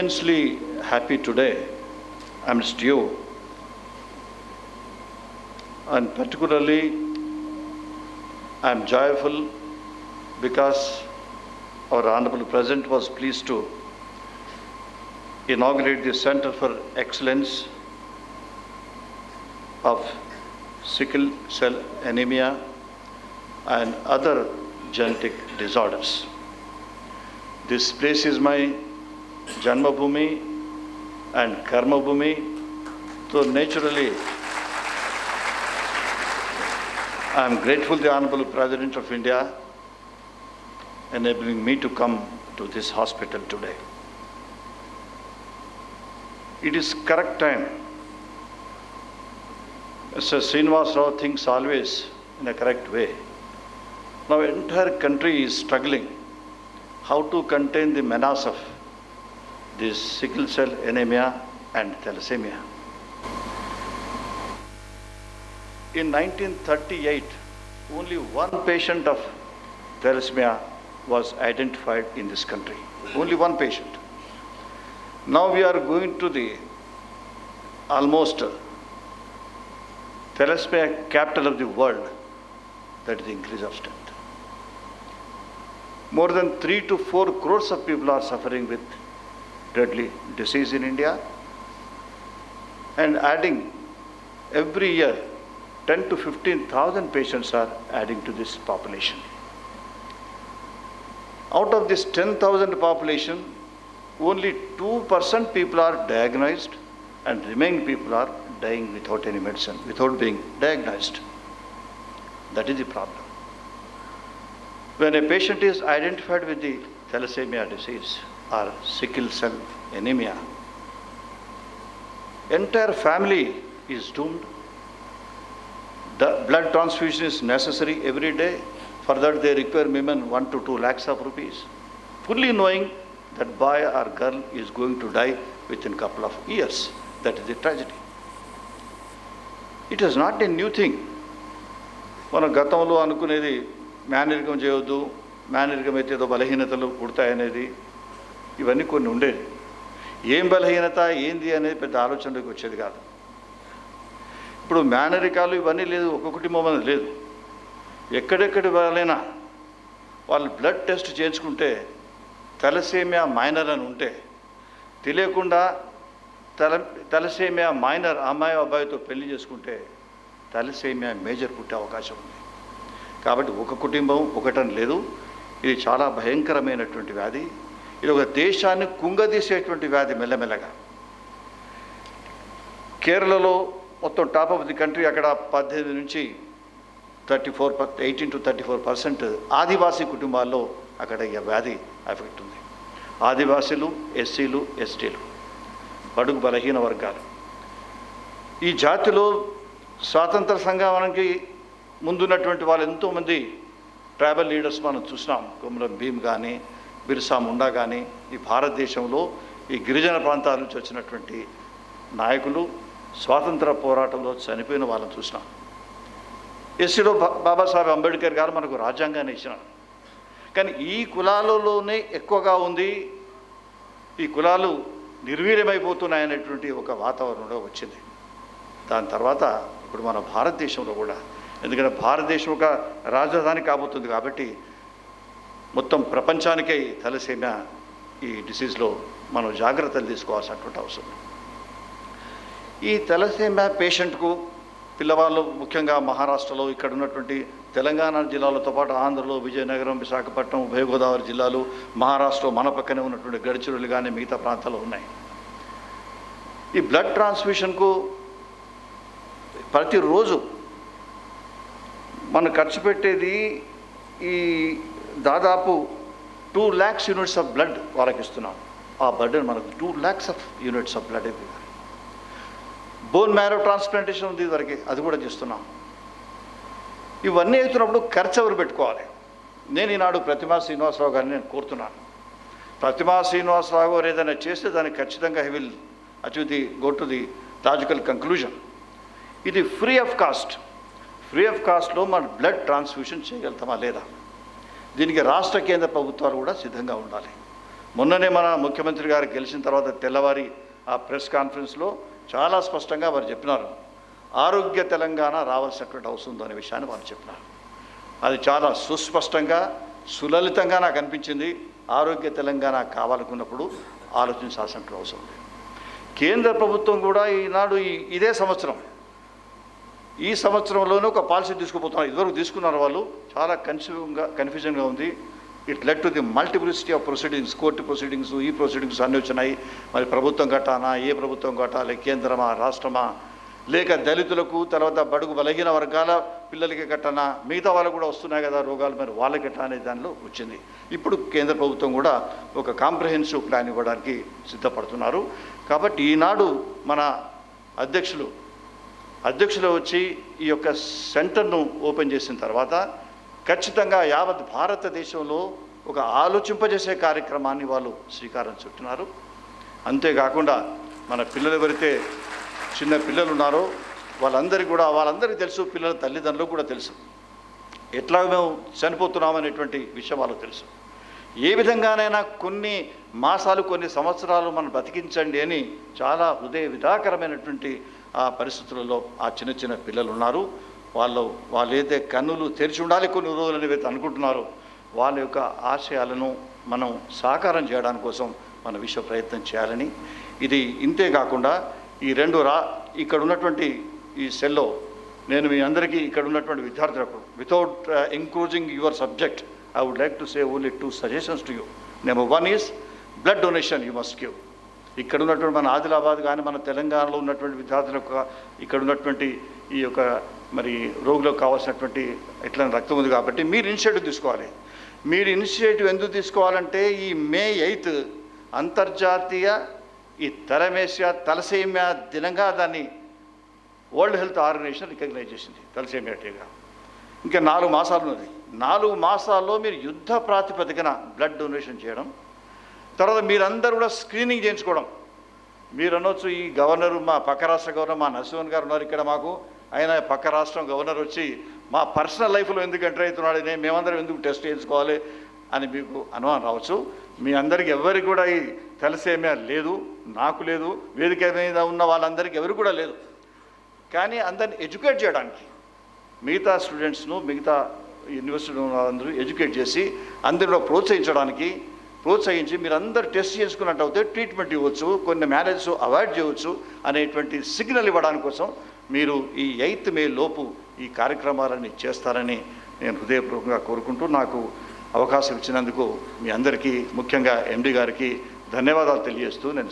immensely happy today amidst you, and particularly I am joyful because our Honorable President was pleased to inaugurate the Center for Excellence of Sickle Cell Anemia and other genetic disorders. This place is my Janmabhumi and Karmabhumi, so naturally I am grateful to the Honorable President of India enabling me to come to this hospital today. It is correct time. Mr. Srinivas Rao thinks always in a correct way. Now entire country is struggling how to contain the menace of this sickle cell anemia and thalassemia. In 1938, only one patient of thalassemia was identified in this country. Only one patient. Now we are going to the almost thalassemia capital of the world, that is the increase of strength. More than 3 to 4 crores of people are suffering with deadly disease in India, and adding every year 10 to 15,000 patients are adding to this population. Out of this 10,000 population, only 2% people are diagnosed and remaining people are dying without any medicine, without being diagnosed. That is the problem. When a patient is identified with the thalassemia disease or sickle cell anemia, entire family is doomed. The blood transfusion is necessary every day. For that they require minimum 1 to 2 lakhs of rupees, fully knowing that boy or girl is going to die within a couple of years. That is the tragedy. It is not a new thing. మన గతంలో అనుకునేది మేనరికం చేయవద్దు, మేనరికం అయితే ఏదో బలహీనతలు పుడతాయనేది, ఇవన్నీ కొన్ని ఉండేది. ఏం బలహీనత ఏంది అనేది పెద్ద ఆలోచనలోకి వచ్చేది కాదు. ఇప్పుడు మేనరికాలు ఇవన్నీ లేదు, ఒక కుటుంబం అనేది లేదు. ఎక్కడెక్కడి వాళ్ళైనా వాళ్ళు బ్లడ్ టెస్ట్ చేయించుకుంటే తలసేమియా మైనర్ అని ఉంటే తెలియకుండా తలసేమియా మైనర్ అమ్మాయి అబ్బాయితో పెళ్లి చేసుకుంటే తలసేమియా మేజర్ పుట్టే అవకాశం ఉంది. కాబట్టి ఒక కుటుంబం ఒకటని లేదు. ఇది చాలా భయంకరమైనటువంటి వ్యాధి. ఇది ఒక దేశాన్ని కుంగదీసేటువంటి వ్యాధి మెల్లమెల్లగా. కేరళలో మొత్తం టాప్ ఆఫ్ ది కంట్రీ, అక్కడ 18 నుంచి 18 to 34% ఆదివాసీ కుటుంబాల్లో అక్కడ ఈ వ్యాధి ఎఫెక్ట్ ఉంది. ఆదివాసీలు, ఎస్సీలు, ఎస్టీలు, బడుగు బలహీన వర్గాలు. ఈ జాతిలో స్వాతంత్ర సంగ్రామానికి ముందున్నటువంటి వాళ్ళు ఎంతోమంది ట్రైబల్ లీడర్స్ మనం చూసినాం. కొమరం భీమ్ కానీ, బిర్సా ముండా కానీ, ఈ భారతదేశంలో ఈ గిరిజన ప్రాంతాల నుంచి వచ్చినటువంటి నాయకులు స్వాతంత్ర పోరాటంలో చనిపోయిన వాళ్ళని చూసినాం. ఎస్సీలో బాబాసాహెబ్ అంబేద్కర్ గారు మనకు రాజ్యాంగాన్ని ఇచ్చినారు. కానీ ఈ కులాలలోనే ఎక్కువగా ఉంది, ఈ కులాలు నిర్వీర్యమైపోతున్నాయనేటువంటి ఒక వాతావరణంలో వచ్చింది. దాని తర్వాత ఇప్పుడు మన భారతదేశంలో కూడా, ఎందుకంటే భారతదేశం ఒక రాజధాని కాబోతుంది కాబట్టి మొత్తం ప్రపంచానికే తలసేమియా ఈ డిసీజ్లో మనం జాగ్రత్తలు తీసుకోవాల్సినటువంటి అవసరం. ఈ తలసేమియా పేషెంట్కు పిల్లవాళ్ళు ముఖ్యంగా మహారాష్ట్రలో, ఇక్కడ ఉన్నటువంటి తెలంగాణ జిల్లాలతో పాటు ఆంధ్రలో విజయనగరం, విశాఖపట్నం, ఉభయ గోదావరి జిల్లాలు, మహారాష్ట్రలో మన పక్కనే ఉన్నటువంటి గడ్చిరోలి కానీ మిగతా ప్రాంతాలు ఉన్నాయి. ఈ బ్లడ్ ట్రాన్స్ఫ్యూషన్కు ప్రతిరోజు మనం ఖర్చు పెట్టేది ఈ దాదాపు 2 lakhs యూనిట్స్ ఆఫ్ బ్లడ్ వాళ్ళకి ఇస్తున్నాం. ఆ బర్డెన్ మనకు 2 lakhs యూనిట్స్ ఆఫ్ బ్లడ్ అయిపోయింది. బోన్ మ్యారో ట్రాన్స్ప్లాంటేషన్ ఉంది ఇదివరకే, అది కూడా చేస్తున్నాం. ఇవన్నీ అవుతున్నప్పుడు ఖర్చు ఎవరు పెట్టుకోవాలి? నేను ఈనాడు ప్రతిమా శ్రీనివాసరావు గారిని నేను కోరుతున్నాను. ప్రతిమా శ్రీనివాసరావు గారు ఏదైనా చేస్తే దానికి ఖచ్చితంగా he will go to the logical conclusion. ఇది ఫ్రీ ఆఫ్ కాస్ట్లో మన బ్లడ్ ట్రాన్స్ఫ్యూషన్ చేయగలుగుతామా లేదా? దీనికి రాష్ట్ర కేంద్ర ప్రభుత్వాలు కూడా సిద్ధంగా ఉండాలి. మొన్ననే మన ముఖ్యమంత్రి గారు గెలిచిన తర్వాత తెల్లవారి ఆ ప్రెస్ కాన్ఫరెన్స్లో చాలా స్పష్టంగా వారు చెప్పినారు, ఆరోగ్య తెలంగాణ రావాల్సినటువంటి అవసరం ఉందనే విషయాన్ని వారు చెప్పినారు. అది చాలా సుస్పష్టంగా సులలితంగా నాకు అనిపించింది. ఆరోగ్య తెలంగాణ కావాలనుకున్నప్పుడు ఆలోచించాల్సినటువంటి అవసరం ఉంది. కేంద్ర ప్రభుత్వం కూడా ఈనాడు ఇదే సంవత్సరం ఈ సంవత్సరంలోనే ఒక పాలసీ తీసుకుపోతున్నారు. ఇదివరకు తీసుకున్నారు వాళ్ళు, చాలా కన్ఫ్యూజన్గా ఉంది. It led to the multiplicity of proceedings, court proceedings, ఈ ప్రొసీడింగ్స్ అన్నీ వచ్చినాయి. మరి ప్రభుత్వం కట్టానా, ఏ ప్రభుత్వం కట్టాలి, కేంద్రమా రాష్ట్రమా, లేక దళితులకు తర్వాత బడుగు బలహీన వర్గాల పిల్లలకి కట్టానా, మిగతా వాళ్ళకు కూడా వస్తున్నాయి కదా రోగాలు, మరి వాళ్ళకి కట్టా అనే దానిలో వచ్చింది. ఇప్పుడు కేంద్ర ప్రభుత్వం కూడా ఒక కాంప్రహెన్సివ్ ప్లాన్ ఇవ్వడానికి సిద్ధపడుతున్నారు. కాబట్టి ఈనాడు మన అధ్యక్షులు వచ్చి ఈ యొక్క సెంటర్ను ఓపెన్ చేసిన తర్వాత ఖచ్చితంగా యావత్ భారతదేశంలో ఒక ఆలోచింపజేసే కార్యక్రమాన్ని వాళ్ళు శ్రీకారం చుట్టినారు. అంతేకాకుండా మన పిల్లలు ఎవరైతే చిన్న పిల్లలు ఉన్నారో వాళ్ళందరికీ తెలుసు, పిల్లల తల్లిదండ్రులకు కూడా తెలుసు ఎట్లా మేము చనిపోతున్నామనేటువంటి విషయం వాళ్ళకు తెలుసు. ఏ విధంగానైనా కొన్ని మాసాలు కొన్ని సంవత్సరాలు మనం బతికించండి అని చాలా హృదయ విదాకరమైనటువంటి ఆ పరిస్థితులలో ఆ చిన్న పిల్లలు ఉన్నారు. వాళ్ళు ఏదైతే కన్నులు తెరిచి ఉండాలి కొన్ని రోజులు ఏవైతే అనుకుంటున్నారో వాళ్ళ యొక్క ఆశయాలను మనం సాకారం చేయడానికి కోసం మన విశ్వ ప్రయత్నం చేయాలని, ఇది ఇంతే కాకుండా ఈ ఇక్కడ ఉన్నటువంటి ఈ సెల్లో నేను మీ అందరికీ ఇక్కడ ఉన్నటువంటి విద్యార్థులకు without encouraging your subject I would like to say only 2 suggestions to you. Number 1 is blood donation you must give. ఇక్కడ ఉన్నటువంటి మన ఆదిలాబాద్ కానీ మన తెలంగాణలో ఉన్నటువంటి విద్యార్థులకు ఇక్కడ ఉన్నటువంటి ఈ యొక్క మరి రోగులకు కావాల్సినటువంటి ఎట్లా రక్తం ఉంది కాబట్టి మీరు ఇనిషియేటివ్ తీసుకోవాలి. మీరు ఇనిషియేటివ్ ఎందుకు తీసుకోవాలంటే ఈ May 8 అంతర్జాతీయ ఈ తలసేమియా దినంగా దాన్ని వరల్డ్ హెల్త్ ఆర్గనైజేషన్ రికగ్నైజ్ చేసింది తలసేమియా డేగా. ఇంకా 4 మాసాలు ఉన్నది. 4 మాసాల్లో మీరు యుద్ధ ప్రాతిపదికన బ్లడ్ డొనేషన్ చేయడం, తర్వాత మీరందరూ కూడా స్క్రీనింగ్ చేయించుకోవడం. మీరు అనొచ్చు ఈ గవర్నరు మా పక్క రాష్ట్ర గవర్నర్ మా నరసింహన్ గారు ఉన్నారు ఇక్కడ మాకు, ఆయన పక్క రాష్ట్రం గవర్నర్ వచ్చి మా పర్సనల్ లైఫ్లో ఎందుకు ఎంటర్ అవుతున్నాడు, మేమందరం ఎందుకు టెస్ట్ చేయించుకోవాలి అని మీకు అనుమానం రావచ్చు. మీ అందరికీ ఎవరికి కూడా ఈ తలసేమియా లేదు, నాకు లేదు, వేదిక మీద ఉన్న వాళ్ళందరికీ ఎవరికి కూడా లేదు. కానీ అందరిని ఎడ్యుకేట్ చేయడానికి మిగతా స్టూడెంట్స్ను మిగతా యూనివర్సిటీలో అందరూ ఎడ్యుకేట్ చేసి అందరిలో ప్రోత్సహించి మీరు అందరు టెస్ట్ చేసుకున్నట్టు అయితే ట్రీట్మెంట్ ఇవ్వచ్చు, కొన్ని మ్యారేజెస్ అవాయిడ్ చేయవచ్చు అనేటువంటి సిగ్నల్ ఇవ్వడానికి కోసం మీరు ఈ 8th May లోపు ఈ కార్యక్రమాలన్నీ చేస్తారని నేను హృదయపూర్వకంగా కోరుకుంటూ నాకు అవకాశం ఇచ్చినందుకు మీ అందరికీ ముఖ్యంగా ఎండి గారికి ధన్యవాదాలు తెలియజేస్తూ నేను